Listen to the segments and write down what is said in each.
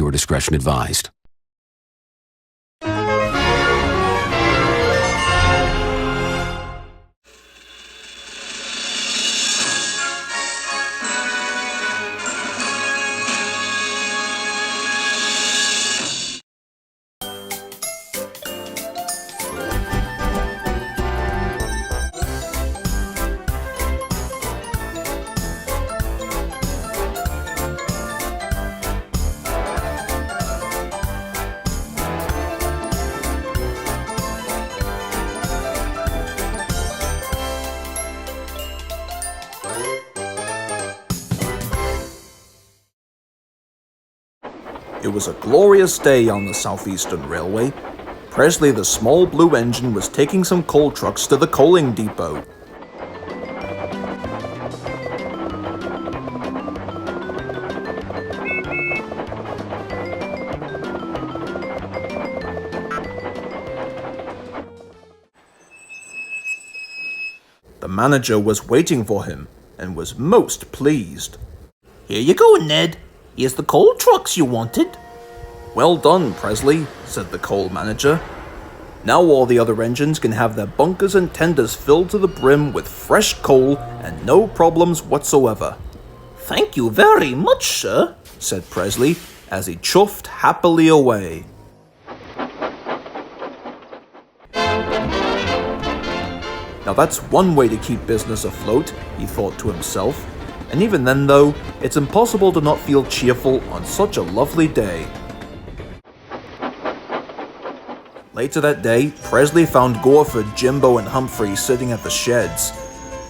Viewer discretion advised. It was a glorious day on the Southeastern Railway. Presley, the small blue engine, was taking some coal trucks to the coaling depot. The manager was waiting for him and was most pleased. "Here you go, Ned. Here's the coal trucks you wanted." "Well done, Presley," said the coal manager. "Now all the other engines can have their bunkers and tenders filled to the brim with fresh coal and no problems whatsoever." "Thank you very much, sir," said Presley as he chuffed happily away. Now that's one way to keep business afloat, he thought to himself. And even then though, it's impossible to not feel cheerful on such a lovely day. Later that day, Presley found Gorford, Jimbo, and Humphrey sitting at the sheds.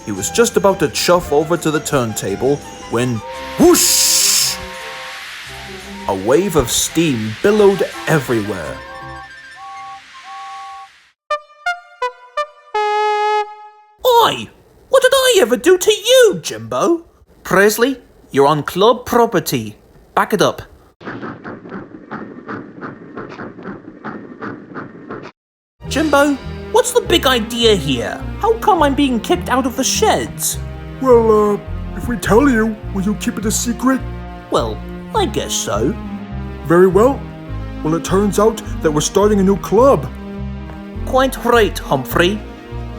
He was just about to chuff over to the turntable when, whoosh! A wave of steam billowed everywhere. "Oi! What did I ever do to you, Jimbo?" "Presley, you're on club property. Back it up." "Jimbo, what's the big idea here? How come I'm being kicked out of the sheds?" Well, if we tell you, will you keep it a secret? "Well, I guess so." Very well. Well, it turns out that we're starting a new club. "Quite right, Humphrey.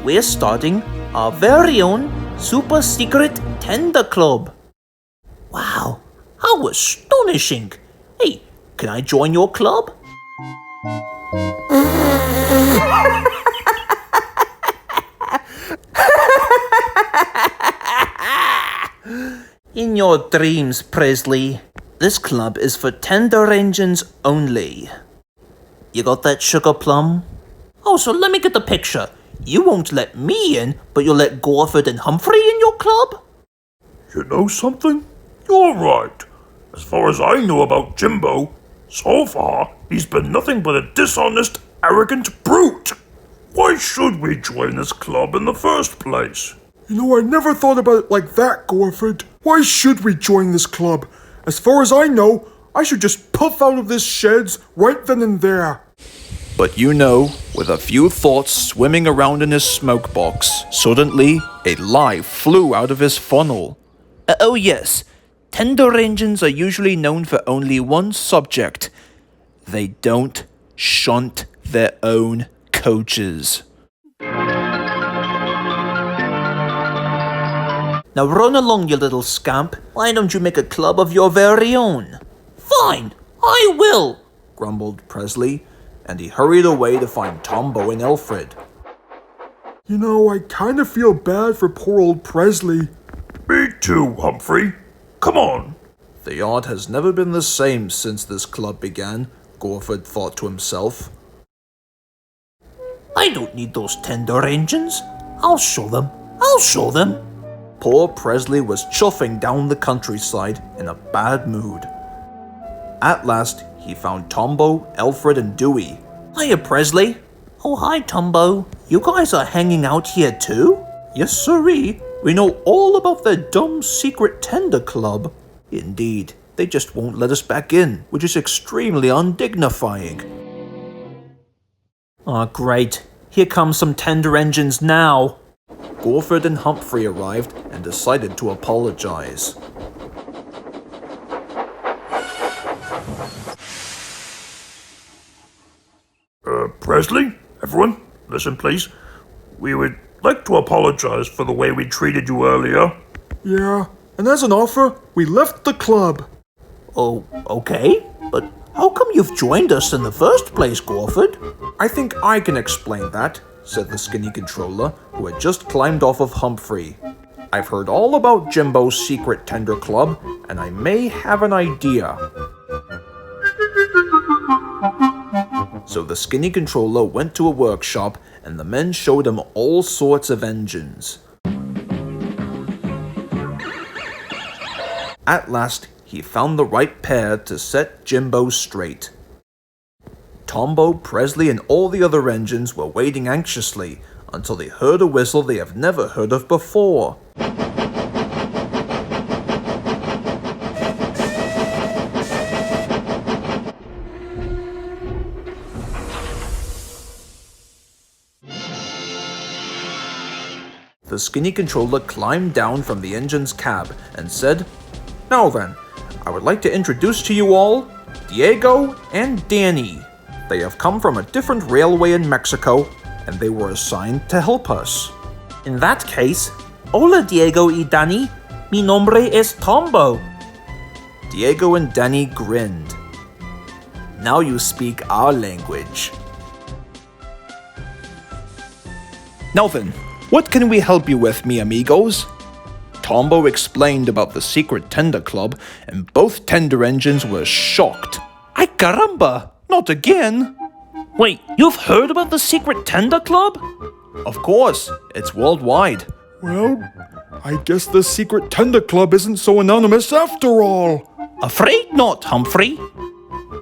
We're starting our very own super secret tender club." "Wow, how astonishing! Hey, can I join your club?" "In your dreams, Presley. This club is for tender engines only. You got that, Sugar Plum? Oh, so let me get the picture. You won't let me in, but you'll let Gorford and Humphrey in your club?" You know something? You're right. As far as I know about Jimbo, so far he's been nothing but a dishonest, arrogant brute. Why should we join this club in the first place? You know, I never thought about it like that, Gorford. Why should we join this club? As far as I know, I should just puff out of this sheds right then and there. But you know, with a few thoughts swimming around in his smoke box, suddenly a lie flew out of his funnel. Oh yes, tender engines are usually known for only one subject. They don't shunt their own coaches. Now run along, you little scamp. Why don't you make a club of your very own? "Fine, I will," grumbled Presley, and he hurried away to find Tombo and Alfred. You know, I kind of feel bad for poor old Presley. Me too, Humphrey. Come on. The yard has never been the same since this club began, Gorford thought to himself. "I don't need those tender engines. I'll show them. Poor Presley was chuffing down the countryside in a bad mood. At last, he found Tombo, Alfred, and Dewey. "Hiya, Presley." "Oh, hi, Tombo. You guys are hanging out here too?" "Yes, sirree. We know all about their dumb secret tender club." "Indeed, they just won't let us back in, which is extremely undignifying." "Ah, great. Here come some tender engines now." Gorford and Humphrey arrived and decided to apologize. Presley, everyone, listen please. We would like to apologize for the way we treated you earlier. Yeah, and as an offer, we left the club. Oh, okay. But how come you've joined us in the first place, Gorford? I think I can explain that, said the skinny controller, who had just climbed off of Humphrey. I've heard all about Jimbo's secret tender club, and I may have an idea. So the skinny controller went to a workshop, and the men showed him all sorts of engines. At last, he found the right pair to set Jimbo straight. Tombo, Presley, and all the other engines were waiting anxiously until they heard a whistle they have never heard of before. The skinny controller climbed down from the engine's cab and said, "Now then, I would like to introduce to you all Diego and Danny. They have come from a different railway in Mexico, and they were assigned to help us." In that case, hola Diego y Danny. Mi nombre es Tombo. Diego and Danny grinned. "Now you speak our language." "Now then, what can we help you with, mi amigos?" Tombo explained about the secret tender club, and both tender engines were shocked. "Ay caramba, not again!" Wait, you've heard about the secret tender club? "Of course, it's worldwide." Well, I guess the secret tender club isn't so anonymous after all. Afraid not, Humphrey.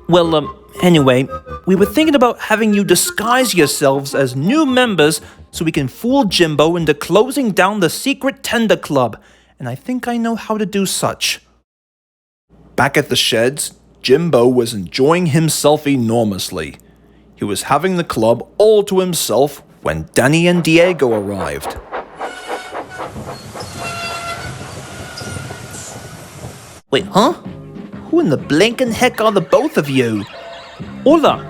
Well, anyway, we were thinking about having you disguise yourselves as new members so we can fool Jimbo into closing down the secret tender club, and I think I know how to do such. Back at the sheds, Jimbo was enjoying himself enormously. He was having the club all to himself when Danny and Diego arrived. Wait, huh? Who in the blinking heck are the both of you? Hola,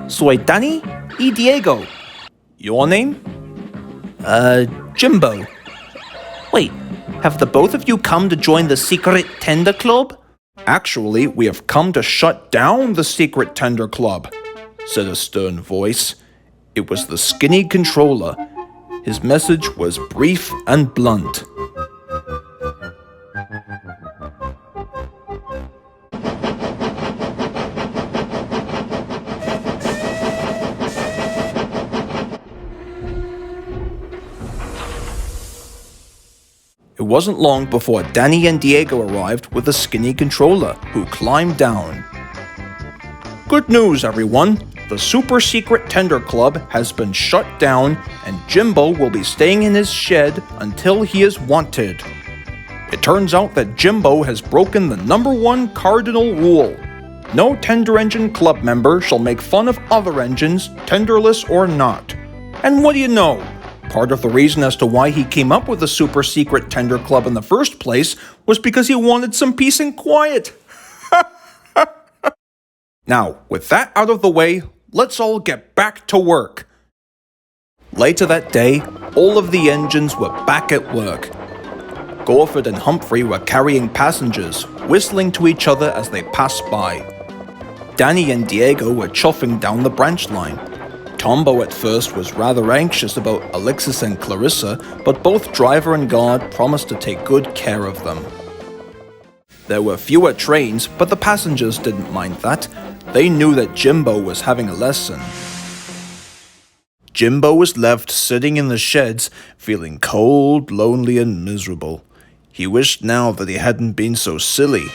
soy Danny y Diego. Your name? Jimbo. Wait, have the both of you come to join the secret tender club? "Actually, we have come to shut down the secret tender club," said a stern voice. It was the skinny controller. His message was brief and blunt. It wasn't long before Danny and Diego arrived with a skinny controller, who climbed down. "Good news, everyone! The Super Secret Tender Club has been shut down, and Jimbo will be staying in his shed until he is wanted. It turns out that Jimbo has broken the #1 cardinal rule. No tender engine club member shall make fun of other engines, tenderless or not. And what do you know? Part of the reason as to why he came up with the Super Secret Tender Club in the first place was because he wanted some peace and quiet. Now, with that out of the way, let's all get back to work." Later that day, all of the engines were back at work. Gorford and Humphrey were carrying passengers, whistling to each other as they passed by. Danny and Diego were chuffing down the branch line. Tombo at first was rather anxious about Alexis and Clarissa, but both driver and guard promised to take good care of them. There were fewer trains, but the passengers didn't mind that. They knew that Jimbo was having a lesson. Jimbo was left sitting in the sheds, feeling cold, lonely, and miserable. He wished now that he hadn't been so silly.